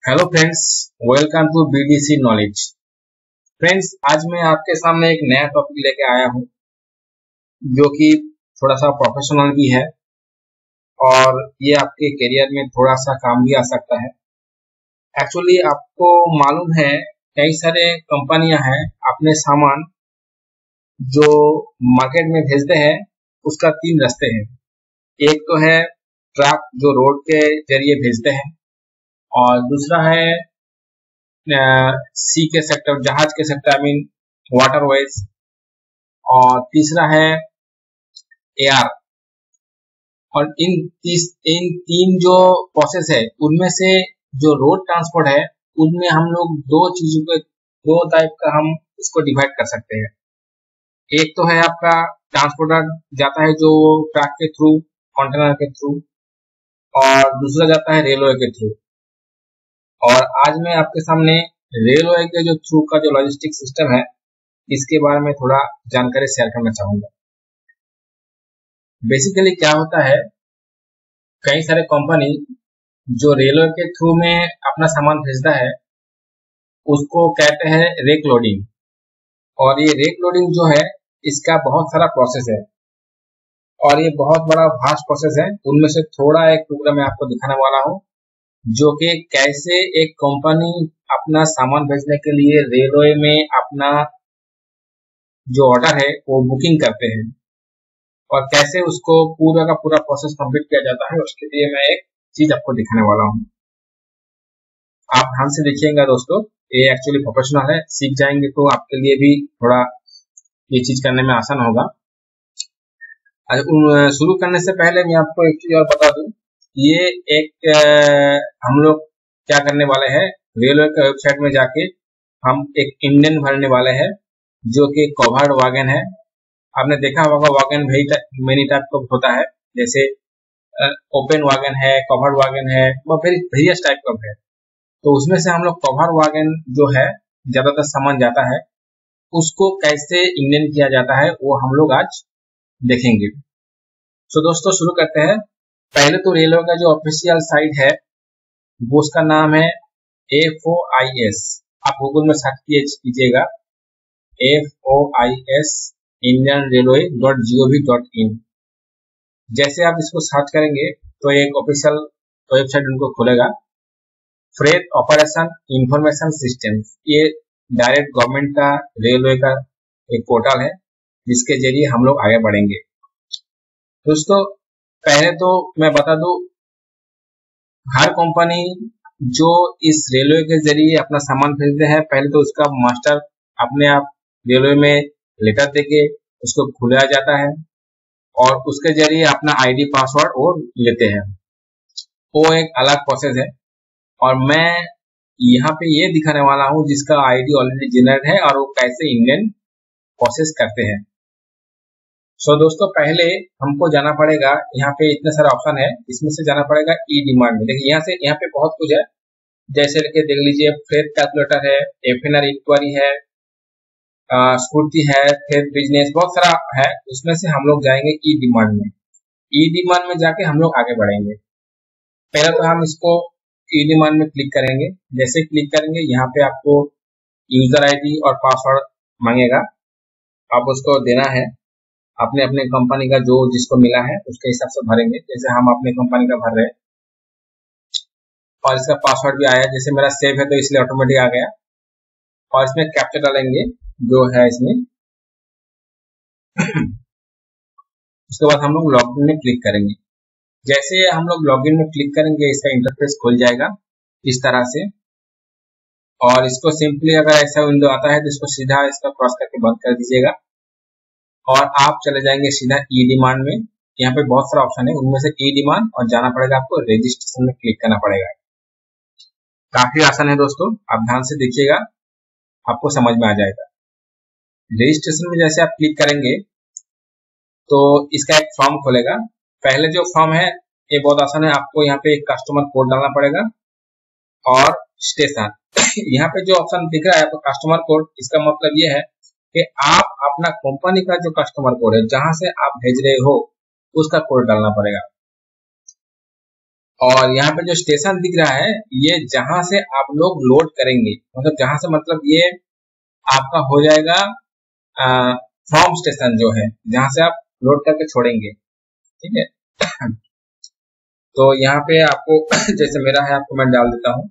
Hello friends, welcome to BDC knowledge. Friends, आज मैं आपके सामने एक नया टॉपिक लेके आया हूँ जो कि थोड़ा सा प्रोफेशनल भी है और ये आपके करियर में थोड़ा सा काम भी आ सकता है। एक्चुअली आपको मालूम है कई सारे कंपनियां हैं अपने सामान जो मार्केट में भेजते हैं उसका तीन रास्ते हैं। एक तो है ट्रक जो रोड के जरिए भेजते हैं, और दूसरा है सी के सेक्टर, जहाज के सेक्टर, आई मीन वाटरवेज, और तीसरा है एयर। और इन तीन जो प्रोसेस है उनमें से जो रोड ट्रांसपोर्ट है उनमें हम लोग दो टाइप का हम इसको डिवाइड कर सकते हैं। एक तो है आपका ट्रांसपोर्टर जाता है जो ट्रक के थ्रू, कंटेनर के थ्रू, और दूसरा जाता है रेलवे के थ्रू। और आज मैं आपके सामने रेलवे के जो थ्रू का जो लॉजिस्टिक सिस्टम है इसके बारे में थोड़ा जानकारी शेयर करना चाहूंगा। बेसिकली क्या होता है, कई सारे कंपनी जो रेलवे के थ्रू में अपना सामान भेजता है उसको कहते हैं रेक लोडिंग। और ये रेक लोडिंग जो है इसका बहुत सारा प्रोसेस है और ये बहुत बड़ा वास्ट प्रोसेस है। उनमें से थोड़ा एक टुकड़ा मैं आपको दिखाने वाला हूँ जो कि कैसे एक कंपनी अपना सामान भेजने के लिए रेलवे में अपना जो ऑर्डर है वो बुकिंग करते हैं और कैसे उसको पूरा का पूरा प्रोसेस कंप्लीट किया जाता है। उसके लिए मैं एक चीज आपको दिखाने वाला हूँ। आप ध्यान से देखिएगा दोस्तों, ये एक्चुअली प्रोफेशनल है, सीख जाएंगे तो आपके लिए भी थोड़ा ये चीज करने में आसान होगा। शुरू करने से पहले मैं आपको एक चीज और बता दूं, ये एक हम लोग क्या करने वाले हैं, रेलवे के वेबसाइट में जाके हम एक इंजन भरने वाले हैं जो कि कवर्ड वैगन है। आपने देखा होगा वैगन मेनी टाइप का होता है, जैसे ओपन वैगन है, कवर्ड वैगन है, और फिर वेरियस टाइप का है। तो उसमें से हम लोग कवर्ड वैगन जो है ज्यादातर सामान जाता है, उसको कैसे इंजन किया जाता है वो हम लोग आज देखेंगे। तो दोस्तों शुरू करते हैं। पहले तो रेलवे का जो ऑफिशियल साइट है वो उसका नाम है FOIS। आप गूगल में सर्च कीजिएगा FOIS indianrailway.gov.in। जैसे आप इसको सर्च करेंगे तो एक ऑफिशियल वेबसाइट उनको खुलेगा। फ्रेट ऑपरेशन इंफॉर्मेशन सिस्टम, ये डायरेक्ट गवर्नमेंट का रेलवे का एक पोर्टल है जिसके जरिए हम लोग आगे बढ़ेंगे। दोस्तों पहले तो मैं बता दूं, हर कंपनी जो इस रेलवे के जरिए अपना सामान भेजते हैं पहले तो उसका मास्टर अपने आप रेलवे में लेटर देके उसको खुलाया जाता है और उसके जरिए अपना आईडी पासवर्ड वो लेते हैं। वो एक अलग प्रोसेस है और मैं यहाँ पे ये दिखाने वाला हूँ जिसका आईडी ऑलरेडी जनरेट है और वो कैसे इंडियन प्रोसेस करते हैं। सो दोस्तों पहले हमको जाना पड़ेगा, यहाँ पे इतने सारे ऑप्शन है, इसमें से जाना पड़ेगा ई डिमांड में। देखिए यहाँ पे बहुत कुछ है, जैसे लेके देख लीजिए फ्रेट कैलकुलेटर है, FNR इंक्वायरी है, स्फूर्ति है, फ्रेट बिजनेस, बहुत सारा है। उसमें से हम लोग जाएंगे ई डिमांड में। ई डिमांड में जाके हम लोग आगे बढ़ेंगे। पहले तो हम इसको ई डिमांड में क्लिक करेंगे। जैसे क्लिक करेंगे यहाँ पे आपको यूजर आईडी और पासवर्ड मांगेगा, आप उसको देना है। अपने अपने कंपनी का जो जिसको मिला है उसके हिसाब से भरेंगे। जैसे हम अपने कंपनी का भर रहे हैं और इसका पासवर्ड भी आया, जैसे मेरा सेव है तो इसलिए ऑटोमेटिक आ गया। और इसमें कैप्चा डालेंगे जो है इसमें। उसके बाद हम लोग लॉगिन में क्लिक करेंगे। जैसे हम लोग लॉगिन में क्लिक करेंगे इसका इंटरफेस खुल जाएगा इस तरह से। और इसको सिंपली अगर ऐसा विंडो आता है तो इसको सीधा इसका क्रॉस करके बंद कर दीजिएगा और आप चले जाएंगे सीधा ई डिमांड में। यहाँ पे बहुत सारा ऑप्शन है, उनमें से ई डिमांड, और जाना पड़ेगा आपको रजिस्ट्रेशन में क्लिक करना पड़ेगा। काफी आसान है दोस्तों, आप ध्यान से देखिएगा, आपको समझ में आ जाएगा। रजिस्ट्रेशन में जैसे आप क्लिक करेंगे तो इसका एक फॉर्म खुलेगा। पहले जो फॉर्म है ये बहुत आसान है, आपको यहाँ पे एक कस्टमर कोड डालना पड़ेगा और स्टेशन। यहाँ पे जो ऑप्शन दिख रहा है आपको कस्टमर कोड, इसका मतलब ये है कि आप अपना कंपनी का जो कस्टमर कोड है जहां से आप भेज रहे हो उसका कोड डालना पड़ेगा। और यहाँ पे जो स्टेशन दिख रहा है ये जहां से आप लोग लोड करेंगे, मतलब जहां से मतलब ये आपका हो जाएगा फ्रॉम स्टेशन जो है, जहां से आप लोड करके छोड़ेंगे, ठीक है। तो यहाँ पे आपको जैसे मेरा है आपको मैं डाल देता हूँ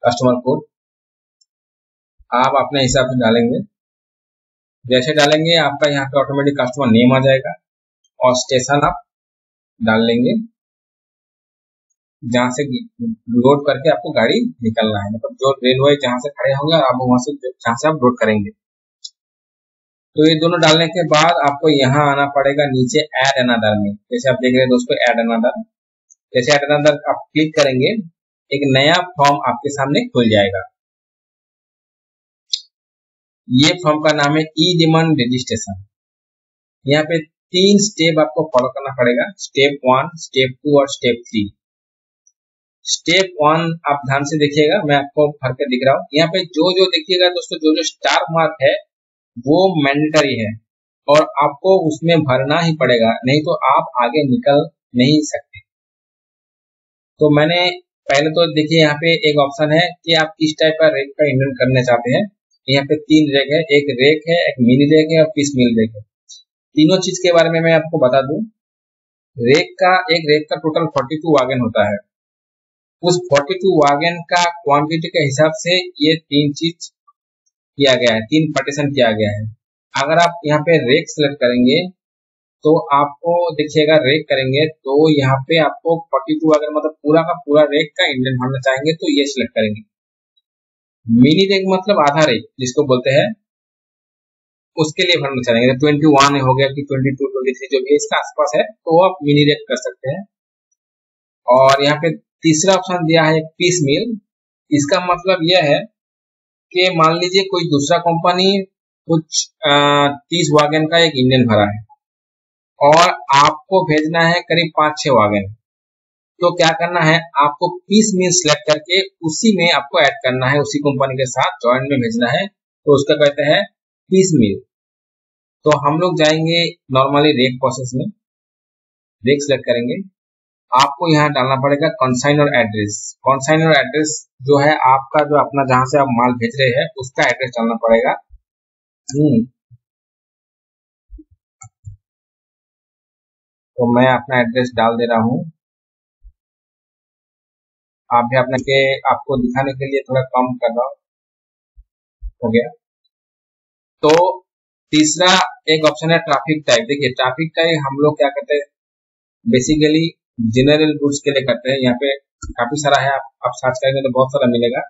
कस्टमर कोड, आप अपने हिसाब से डालेंगे। जैसे डालेंगे आपका यहाँ पे ऑटोमेटिक कस्टमर नेम आ जाएगा और स्टेशन आप डाल लेंगे जहां से लोड करके आपको गाड़ी निकलना है, मतलब जो रेलवे जहां से खड़े होंगे और आप वहां से जहां से आप लोड करेंगे। तो ये दोनों डालने के बाद आपको यहाँ आना पड़ेगा नीचे ऐड अनदर में। जैसे आप देख रहे हैं दोस्तों ऐड अनदर, जैसे ऐड अनदर आप क्लिक करेंगे एक नया फॉर्म आपके सामने खुल जाएगा। ये फॉर्म का नाम है ई डिमांड रजिस्ट्रेशन। यहाँ पे 3 स्टेप आपको फॉलो करना पड़ेगा, स्टेप 1, स्टेप 2 और स्टेप 3। स्टेप 1 आप ध्यान से देखिएगा, मैं आपको भर के दिख रहा हूँ। यहाँ पे जो जो देखिएगा दोस्तों, जो जो स्टार मार्क है वो मैंडेटरी है और आपको उसमें भरना ही पड़ेगा, नहीं तो आप आगे निकल नहीं सकते। तो मैंने पहले तो देखिए यहाँ पे एक ऑप्शन है कि आप किस टाइप का रेक का इंडेंट करना चाहते हैं। यहाँ पे 3 रेक है, एक रेक है, एक मिनी रेक है और पीस मिल रेक है। तीनों चीज के बारे में मैं आपको बता दूं। एक रेक का टोटल 42 वागन होता है। उस 42 वागन का क्वांटिटी के हिसाब से ये 3 चीज किया गया है, 3 पार्टीशन किया गया है। अगर आप यहाँ पे रेक सिलेक्ट करेंगे तो आपको देखिएगा, रेक करेंगे तो यहाँ पे आपको 42 वागन मतलब पूरा का पूरा रेक का इंडेंट भरना चाहेंगे तो ये सिलेक्ट करेंगे। मिनी रेक मतलब आधा रेक जिसको बोलते हैं, उसके लिए भरना चाहेंगे 21 हो गया कि 22, 23 जो भी इसका आसपास है तो आप मिनी रेक कर सकते हैं। और यहाँ पे तीसरा ऑप्शन दिया है पीस मिल। इसका मतलब यह है कि मान लीजिए कोई दूसरा कंपनी कुछ 30 वागन का एक इंजन भरा है और आपको भेजना है करीब 5-6 वागन, तो क्या करना है, आपको पीस मिल सिलेक्ट करके उसी में आपको ऐड करना है, उसी कंपनी के साथ जॉइंट में भेजना है, तो उसका कहते हैं पीस मिल। तो हम लोग जाएंगे नॉर्मली रेक प्रोसेस में, रेक सिलेक्ट करेंगे। आपको यहाँ डालना पड़ेगा कंसाइनर एड्रेस। कंसाइनर एड्रेस जो है आपका, जो अपना जहां से आप माल भेज रहे हैं उसका एड्रेस डालना पड़ेगा। तो मैं अपना एड्रेस डाल दे रहा हूँ। आप भी अपने के आपको दिखाने के लिए थोड़ा कम कर रहा हूँ, हो गया। तो तीसरा एक ऑप्शन है ट्रैफिक टाइप। देखिए ट्रैफिक टाइप हम लोग क्या करते हैं, बेसिकली जनरल गुड्स के लिए करते हैं। यहाँ पे काफी सारा है, आप सर्च करेंगे तो बहुत सारा मिलेगा।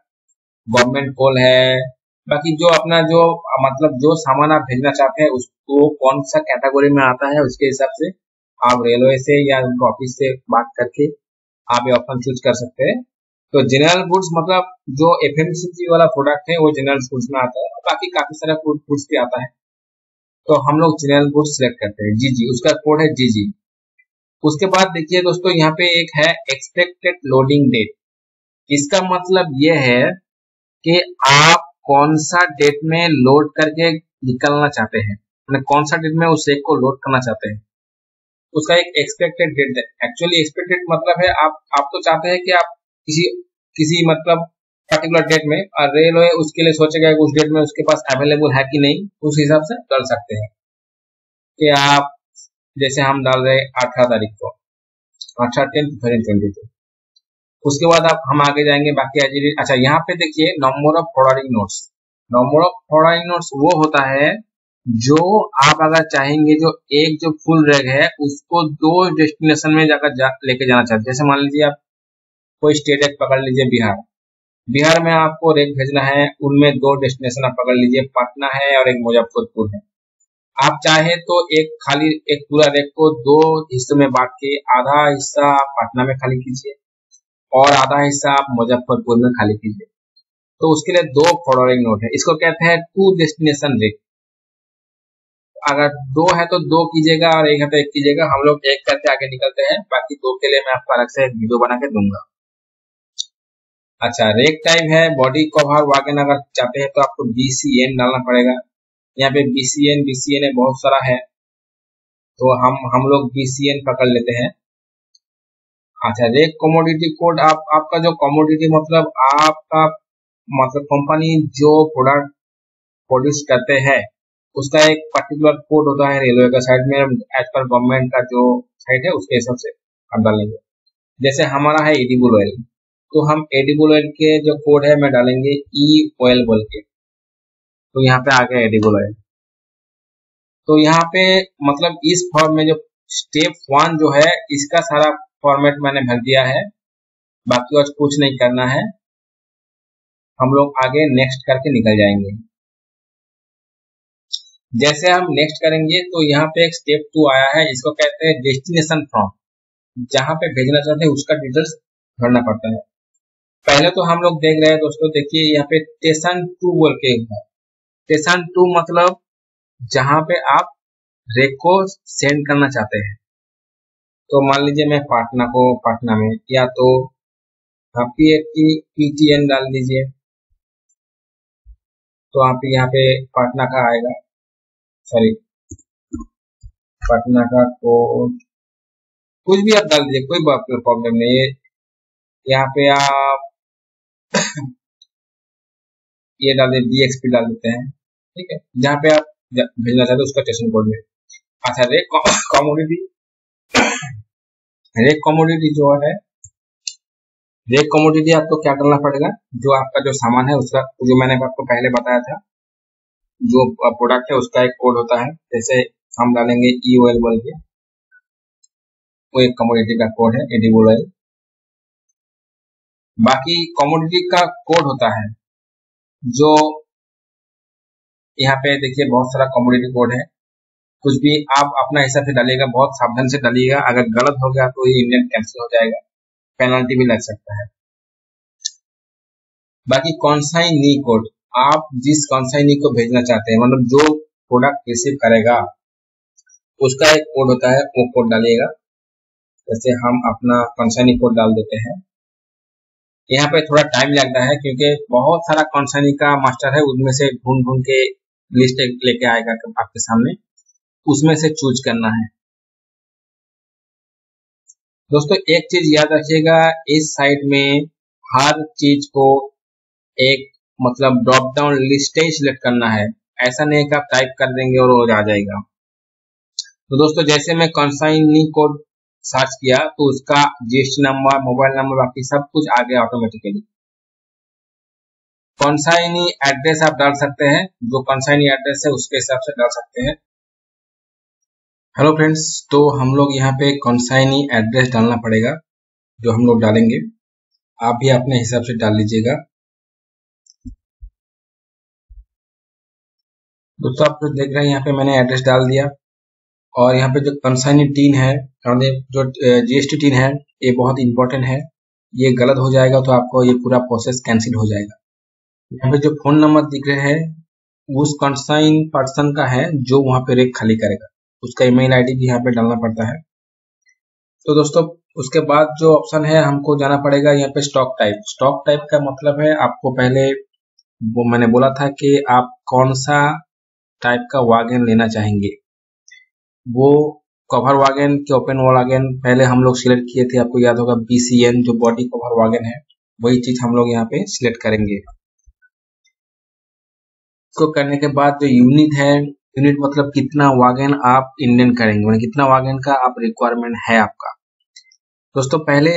गवर्नमेंट कोल है, बाकी जो अपना जो मतलब जो सामान आप भेजना चाहते हैं उसको कौन सा कैटेगरी में आता है उसके हिसाब से आप रेलवे से या उनके ऑफिस से बात करके आप ये ऑप्शन चूज कर सकते हैं। तो जनरल गुड्स मतलब जो एफएमसीजी वाला प्रोडक्ट है वो जनरल गुड्स में आता है, बाकी काफी सारा गुड्स भी आता है। तो हम लोग जनरल गुड्स सिलेक्ट करते हैं, जीजी, उसका कोड है जीजी। उसके बाद देखिए दोस्तों यहाँ पे एक है एक्सपेक्टेड लोडिंग डेट। इसका मतलब ये है कि आप कौन सा डेट में लोड करके निकलना चाहते हैं, मतलब कौन सा डेट में उस एक को लोड करना चाहते हैं, उसका एक एक्सपेक्टेड डेट है। एक्चुअली एक्सपेक्टेड मतलब है आप तो चाहते हैं कि आप किसी किसी मतलब पर्टिकुलर डेट में, और रेलवे उसके लिए सोचेगा कि उस डेट में उसके पास अवेलेबल है कि नहीं, उस हिसाब से डाल सकते हैं। कि आप जैसे हम डाल रहे 18 तारीख को, 18/10/2022। उसके बाद आप हम आगे जाएंगे बाकी अच्छा यहाँ पे देखिए number of forwarding notes. Number of forwarding notes वो होता है जो आप अगर चाहेंगे जो एक जो फुल रेग है उसको 2 डेस्टिनेशन में जाकर लेके जाना चाहते हैं। जैसे मान लीजिए आप कोई स्टेट एक पकड़ लीजिए बिहार में आपको रेक भेजना है, उनमें 2 डेस्टिनेशन आप पकड़ लीजिए, पटना है और एक मुजफ्फरपुर है। आप चाहे तो एक पूरा रेक को 2 हिस्सों में बांट के आधा हिस्सा पटना में खाली कीजिए और आधा हिस्सा आप मुजफ्फरपुर में खाली कीजिए। तो उसके लिए 2 फॉरवर्डिंग नोट है, इसको कहते हैं 2 डेस्टिनेशन रेक। अगर 2 है तो 2 कीजिएगा और 1 है तो 1 कीजिएगा। हम लोग 1 करके आगे निकलते हैं, बाकी 2 के लिए मैं आपको अलग से वीडियो बना के दूंगा। अच्छा रेक टाइप है बॉडी कवर वागन। अगर चाहते हैं तो आपको BCN डालना पड़ेगा। यहाँ पे BCN है, बहुत सारा है, तो हम लोग BCN पकड़ लेते हैं। अच्छा, रेक कमोडिटी कोड आपका जो कमोडिटी मतलब आपका मतलब कंपनी जो प्रोडक्ट प्रोड्यूस करते हैं उसका एक पर्टिकुलर कोड होता है रेलवे का साइड में, एज पर गवर्नमेंट का जो साइड है उसके हिसाब से आप डालेंगे। जैसे हमारा है एडिबल ऑयल, तो हम एडिबल ऑयल के जो कोड है मैं डालेंगे ई ऑयल बोल के, तो यहाँ पे आ गया एडिबल ऑयल। तो यहाँ पे मतलब इस फॉर्म में जो स्टेप 1 जो है इसका सारा फॉर्मेट मैंने भर दिया है, बाकी और कुछ नहीं करना है, हम लोग आगे नेक्स्ट करके निकल जाएंगे। जैसे हम नेक्स्ट करेंगे तो यहाँ पे एक स्टेप 2 आया है, इसको कहते हैं डेस्टिनेशन फॉर्म, जहाँ पे भेजना चाहते हैं उसका डिटेल्स भरना पड़ता है। पहले तो हम लोग देख रहे हैं दोस्तों, देखिए यहाँ पे स्टेशन 2 बोल के है। स्टेशन 2 मतलब जहाँ पे आप रेक को सेंड करना चाहते हैं। तो मान लीजिए मैं पाटना में, या तो आप PTN डाल दीजिए, तो आप यहाँ पे पाटना का आएगा, सॉरी पटना का कोड कुछ भी आप डाल दीजिए, कोई प्रॉब्लम नहीं है। यहाँ पे आप ये डाल दीजिए, DXP डाल देते हैं, ठीक है, जहाँ पे आप भेजना चाहते हैं उसका स्टेशन कोड में। अच्छा, रेक कमोडिटी जो है, रेक कमोडिटी आपको क्या करना पड़ेगा, जो आपका जो सामान है उसका, जो मैंने आपको पहले बताया था, जो प्रोडक्ट है उसका एक कोड होता है। जैसे हम डालेंगे ई ऑयल बोल के, वो एक कमोडिटी का कोड है, एडिबल ऑयल। बाकी कमोडिटी का कोड होता है जो यहाँ पे देखिए बहुत सारा कमोडिटी कोड है, कुछ भी आप अपना हिसाब से डालिएगा, बहुत सावधान से डालिएगा, अगर गलत हो गया तो ये इंडियन कैंसिल हो जाएगा, पेनल्टी भी लग सकता है। बाकी कॉन्साइनी कोड, आप जिस कॉन्साइनी को भेजना चाहते हैं, मतलब जो प्रोडक्ट रिसीव करेगा उसका एक कोड होता है, वो कोड डालिएगा। जैसे हम अपना कॉन्साइनी कोड डाल देते हैं। यहाँ पे थोड़ा टाइम लगता है क्योंकि बहुत सारा कॉन्साइनी का मास्टर है, उनमें से ढूंढ के लिस्ट लेके आएगा आपके सामने, उसमें से चूज करना है। दोस्तों एक चीज याद रखिएगा, इस साइड में हर चीज को एक मतलब ड्रॉप डाउन लिस्ट ही सिलेक्ट करना है, ऐसा नहीं कि आप टाइप कर देंगे और वो आ जाएगा। तो दोस्तों जैसे मैं कॉन्साइनी कोड सर्च किया तो उसका GST नंबर, मोबाइल नंबर, बाकी सब कुछ आ गया ऑटोमेटिकली। कॉन्साइनी एड्रेस आप डाल सकते हैं, जो कॉन्साइनी एड्रेस है उसके हिसाब से डाल सकते हैं। हेलो फ्रेंड्स, तो हम लोग यहाँ पे कॉन्साइनी एड्रेस डालना पड़ेगा, जो हम लोग डालेंगे, आप भी अपने हिसाब से डाल लीजिएगा। दोस्तों आप देख रहे हैं यहाँ पे मैंने एड्रेस डाल दिया, और यहाँ पे जो कॉन्साइनी टीन है, जो GST टीन है, ये बहुत इंपॉर्टेंट है, ये गलत हो जाएगा तो आपको ये पूरा प्रोसेस कैंसिल हो जाएगा। यहाँ पे जो फोन नंबर दिख रहे हैं उस कॉन्साइन पर्सन का है जो वहाँ पे रेक खाली करेगा, उसका ईमेल आईडी भी यहाँ पे डालना पड़ता है। तो दोस्तों उसके बाद जो ऑप्शन है, हमको जाना पड़ेगा यहाँ पे स्टॉक टाइप। स्टॉक टाइप का मतलब है, आपको पहले वो मैंने बोला था कि आप कौन सा टाइप का वागन लेना चाहेंगे। वो कवर वागन के ओपन वागन पहले हम लोग सिलेक्ट किए थे, आपको याद होगा, BCN जो बॉडी कवर वागन है, वही चीज हम लोग यहाँ पे सिलेक्ट करेंगे। इसको करने के बाद जो यूनिट है, यूनिट मतलब कितना वागन आप इंडियन करेंगे, मतलब कितना वागन का आप रिक्वायरमेंट है आपका। दोस्तों पहले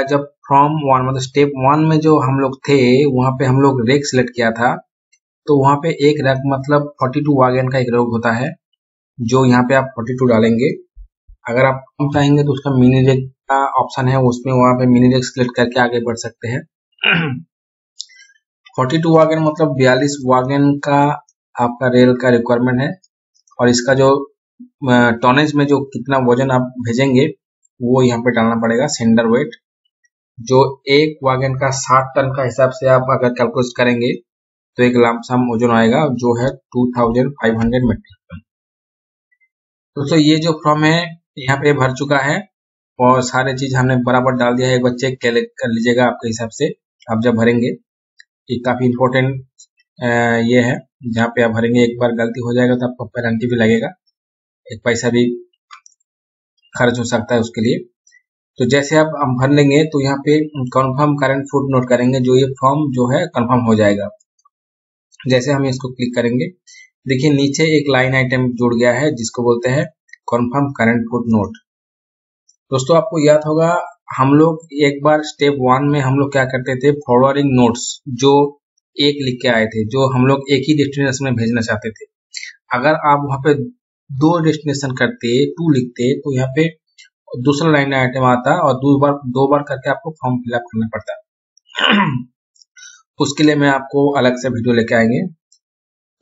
जब फ्रॉम 1 मतलब स्टेप 1 में जो हम लोग थे, वहां पे हम लोग रेक सिलेक्ट किया था, तो वहां पे एक रैक मतलब 42 वागन का एक रेक होता है, जो यहाँ पे आप 42 डालेंगे। अगर आप कम चाहेंगे तो उसका मिनी रेक का ऑप्शन है, उसमें वहां पे मिनी रेक सिलेक्ट करके आगे बढ़ सकते हैं। 42 वागन मतलब 42 वागन का आपका रेल का रिक्वायरमेंट है, और इसका जो टॉनेज में जो कितना वजन आप भेजेंगे वो यहाँ पे डालना पड़ेगा, सेंडर वेट, जो एक वागन का 60 टन का हिसाब से आप अगर कैलकुलेट करेंगे तो एक लमसम वजन आएगा जो है 2500 मेट्रिक टन। दोस्तों ये जो फॉर्म है यहाँ पे भर चुका है, और सारे चीज हमने बराबर डाल दिया है, एक बार चेक कर लीजिएगा आपके हिसाब से आप जब भरेंगे। ये काफी इम्पोर्टेंट ये है, जहाँ पे आप भरेंगे एक बार गलती हो जाएगा तो आपको पेनल्टी भी लगेगा, एक पैसा भी खर्च हो सकता है उसके लिए। तो जैसे आप हम भर लेंगे तो यहाँ पे कन्फर्म करंट फुट नोट करेंगे, जो ये फॉर्म जो है कन्फर्म हो जाएगा। जैसे हम इसको क्लिक करेंगे, देखिए नीचे एक लाइन आइटम जुड़ गया है जिसको बोलते हैं कन्फर्म करंट फुट नोट। दोस्तों आपको याद होगा, हम लोग एक बार स्टेप 1 में हम लोग क्या करते थे, फॉरवर्डिंग नोट्स जो एक लिख के आए थे, जो हम लोग एक ही डेस्टिनेशन में भेजना चाहते थे। अगर आप वहां पे 2 डेस्टिनेशन करते, 2 लिखते, तो यहाँ पे दूसरा लाइन आइटम आता और दो बार करके आपको फॉर्म फिलअप करना पड़ता। उसके लिए मैं आपको अलग से वीडियो लेके आएंगे।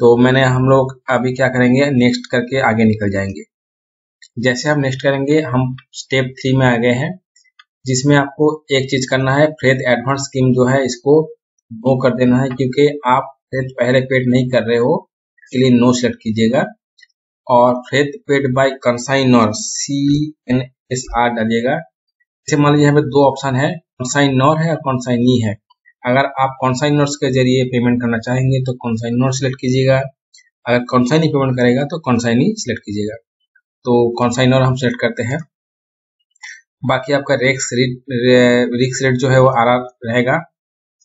तो हम लोग अभी क्या करेंगे, नेक्स्ट करके आगे निकल जाएंगे। जैसे हम नेक्स्ट करेंगे, हम स्टेप 3 में आ गए हैं, जिसमें आपको एक चीज करना है, फ्रेज एडवांस स्कीम जो है इसको नो कर देना है, क्योंकि आप फ्रेज पहले पेड नहीं कर रहे हो, इसके लिए नो सेलेक्ट कीजिएगा। और freight paid by consignor CNSR डालिएगा। जैसे मान लीजिए यहाँ पे 2 ऑप्शन है, कंसाइनर है और कंसाइनी है। अगर आप कंसाइनर्स के जरिए पेमेंट करना चाहेंगे तो कंसाइनर सेलेक्ट कीजिएगा, अगर कंसाइनी पेमेंट करेगा तो कंसाइनी सेलेक्ट कीजिएगा। तो कंसाइनर हम सेलेक्ट करते हैं। बाकी आपका रिक्स रेट जो है वो RR रहेगा,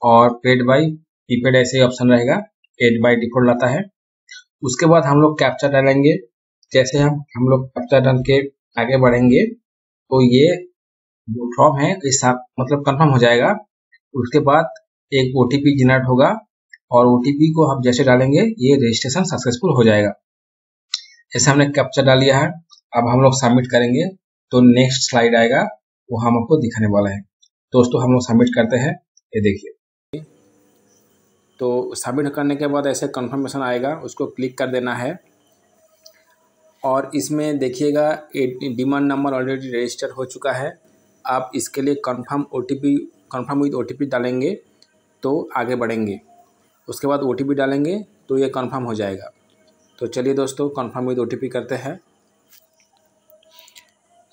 और पेड बाय प्रीपेड ऐसे ही ऑप्शन रहेगा, पेड बाय डिफॉल्ट आता है। उसके बाद हम लोग कैप्चा डालेंगे। जैसे हम लोग कैप्चा डाल के आगे बढ़ेंगे तो ये जो फॉर्म है इस मतलब कंफर्म हो जाएगा। उसके बाद एक OTP जनरेट होगा, और OTP को हम जैसे डालेंगे ये रजिस्ट्रेशन सक्सेसफुल हो जाएगा। जैसे हमने कैप्चा डाल लिया है, अब हम लोग सबमिट करेंगे तो नेक्स्ट स्लाइड आएगा, वो हम आपको दिखाने वाला है। दोस्तों हम लोग सबमिट करते हैं, ये देखिए। तो सबमिट करने के बाद ऐसे कंफर्मेशन आएगा, उसको क्लिक कर देना है। और इसमें देखिएगा डिमांड नंबर ऑलरेडी रजिस्टर हो चुका है। आप इसके लिए कंफर्म विद OTP डालेंगे तो आगे बढ़ेंगे। उसके बाद OTP डालेंगे तो ये कंफर्म हो जाएगा। तो चलिए दोस्तों कंफर्म विद OTP करते हैं।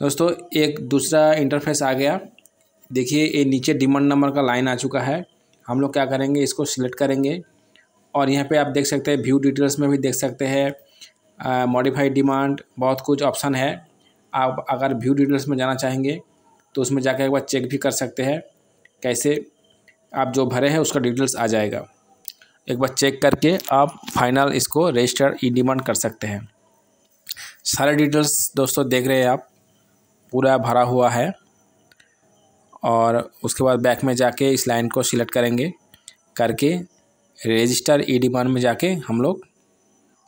दोस्तों एक दूसरा इंटरफेस आ गया। देखिए ये नीचे डिमांड नंबर का लाइन आ चुका है। हम लोग क्या करेंगे, इसको सिलेक्ट करेंगे, और यहाँ पे आप देख सकते हैं व्यू डिटेल्स में भी देख सकते हैं, मॉडिफाइड डिमांड, बहुत कुछ ऑप्शन है। आप अगर व्यू डिटेल्स में जाना चाहेंगे तो उसमें जाकर एक बार चेक भी कर सकते हैं, कैसे आप जो भरे हैं उसका डिटेल्स आ जाएगा। एक बार चेक करके आप फाइनल इसको रजिस्टर ई डिमांड कर सकते हैं। सारे डिटेल्स दोस्तों देख रहे हैं आप, पूरा भरा हुआ है। और उसके बाद बैक में जाके इस लाइन को सिलेक्ट करेंगे, करके रजिस्टर ई डिमांड में जाके हम लोग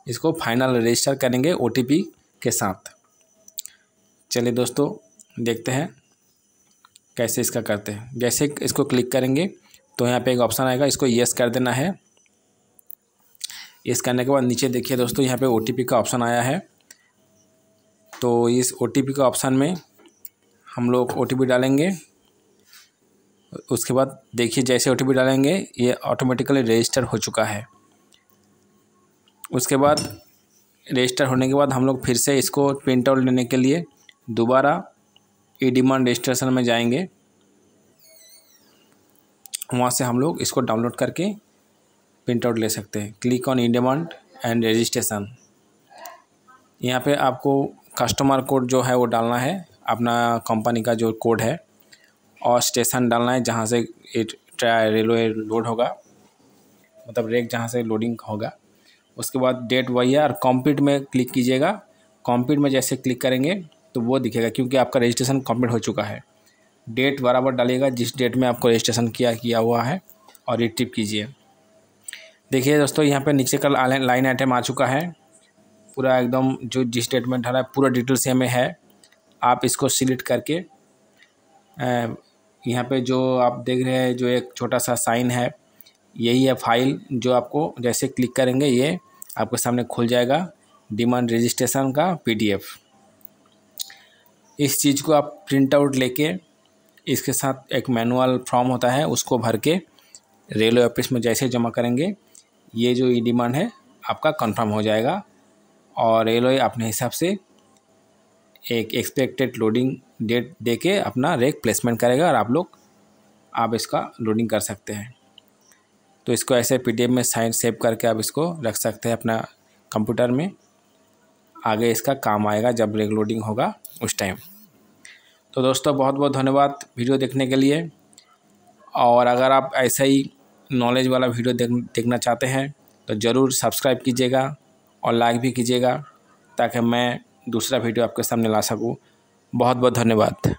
इसको फाइनल रजिस्टर करेंगे OTP के साथ। चलिए दोस्तों देखते हैं कैसे इसका करते हैं। जैसे इसको क्लिक करेंगे तो यहाँ पे एक ऑप्शन आएगा, इसको यस कर देना है। यस करने के बाद नीचे देखिए दोस्तों यहाँ पे OTP का ऑप्शन आया है। तो इस OTP का ऑप्शन में हम लोग OTP डालेंगे। उसके बाद देखिए जैसे OTP डालेंगे ये ऑटोमेटिकली रजिस्टर हो चुका है। उसके बाद रजिस्टर होने के बाद हम लोग फिर से इसको प्रिंट आउट लेने के लिए दोबारा ई डिमांड रजिस्ट्रेशन में जाएंगे। वहाँ से हम लोग इसको डाउनलोड करके प्रिंट आउट ले सकते हैं। Click on E demand and registration. यहाँ पे आपको कस्टमर कोड जो है वो डालना है, अपना कंपनी का जो कोड है, और स्टेशन डालना है जहाँ से रेलवे लोड होगा, मतलब रेक जहाँ से लोडिंग होगा। उसके बाद डेट वही है, और कंप्लीट में क्लिक कीजिएगा। कंप्लीट में जैसे क्लिक करेंगे तो वो दिखेगा, क्योंकि आपका रजिस्ट्रेशन कंप्लीट हो चुका है। डेट बराबर डालिएगा जिस डेट में आपको रजिस्ट्रेशन किया हुआ है, और रिट्रीव कीजिए। देखिए दोस्तों यहाँ पे नीचे का लाइन आइटम आ चुका है पूरा एकदम, जो जिस डेट में डाला है पूरा डिटेल्स में है। आप इसको सिलेक्ट करके यहाँ पे जो आप देख रहे हैं जो एक छोटा सा साइन है, यही है फाइल, जो आपको जैसे क्लिक करेंगे ये आपके सामने खुल जाएगा, डिमांड रजिस्ट्रेशन का PDF। इस चीज़ को आप प्रिंट आउट लेके इसके साथ एक मैनुअल फॉर्म होता है, उसको भर के रेलवे ऑफिस में जैसे जमा करेंगे, ये जो ई डिमांड है आपका कंफर्म हो जाएगा, और रेलवे अपने हिसाब से एक एक्सपेक्टेड लोडिंग डेट देके अपना रेक प्लेसमेंट करेगा, और आप इसका लोडिंग कर सकते हैं। तो इसको ऐसे PDF में साइन सेव करके आप इसको रख सकते हैं अपना कंप्यूटर में। आगे इसका काम आएगा जब रेक लोडिंग होगा उस टाइम। तो दोस्तों बहुत बहुत धन्यवाद वीडियो देखने के लिए। और अगर आप ऐसा ही नॉलेज वाला वीडियो देखना चाहते हैं तो ज़रूर सब्सक्राइब कीजिएगा और लाइक भी कीजिएगा, ताकि मैं दूसरा वीडियो आपके सामने ला सकूं। बहुत बहुत धन्यवाद।